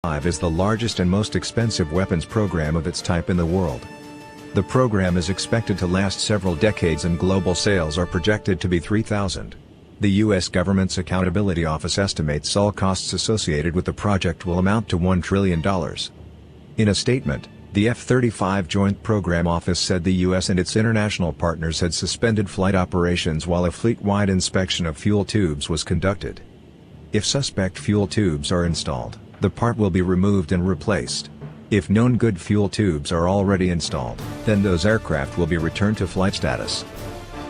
F-35 is the largest and most expensive weapons program of its type in the world. The program is expected to last several decades and global sales are projected to be 3,000. The U.S. government's Accountability Office estimates all costs associated with the project will amount to $1 trillion. In a statement, the F-35 Joint Program Office said the U.S. and its international partners had suspended flight operations while a fleet-wide inspection of fuel tubes was conducted. If suspect fuel tubes are installed, the part will be removed and replaced. If known good fuel tubes are already installed, then those aircraft will be returned to flight status.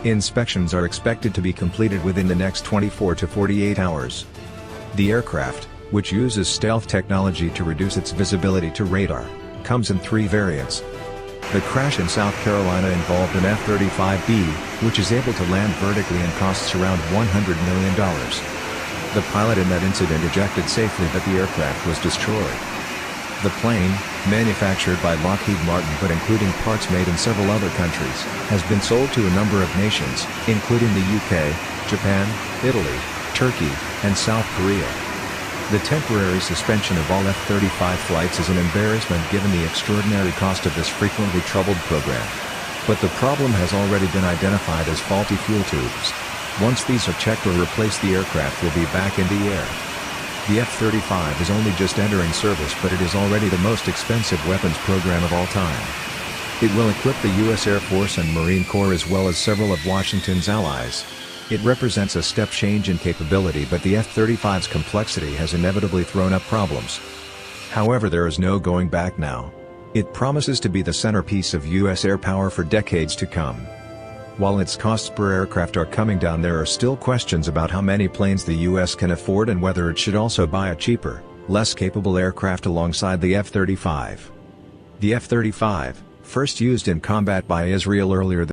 Inspections are expected to be completed within the next 24 to 48 hours. The aircraft, which uses stealth technology to reduce its visibility to radar, comes in 3 variants. The crash in South Carolina involved an F-35B, which is able to land vertically and costs around $100 million. The pilot in that incident ejected safely but the aircraft was destroyed. The plane, manufactured by Lockheed Martin but including parts made in several other countries, has been sold to a number of nations, including the UK, Japan, Italy, Turkey, and South Korea. The temporary suspension of all F-35 flights is an embarrassment given the extraordinary cost of this frequently troubled program. But the problem has already been identified as faulty fuel tubes. Once these are checked or replaced, the aircraft will be back in the air. The F-35 is only just entering service, but it is already the most expensive weapons program of all time. It will equip the U.S. Air Force and Marine Corps as well as several of Washington's allies. It represents a step change in capability, but the F-35's complexity has inevitably thrown up problems. However, there is no going back now. It promises to be the centerpiece of U.S. air power for decades to come. While its costs per aircraft are coming down, there are still questions about how many planes the U.S. can afford and whether it should also buy a cheaper, less capable aircraft alongside the F-35. The F-35, first used in combat by Israel earlier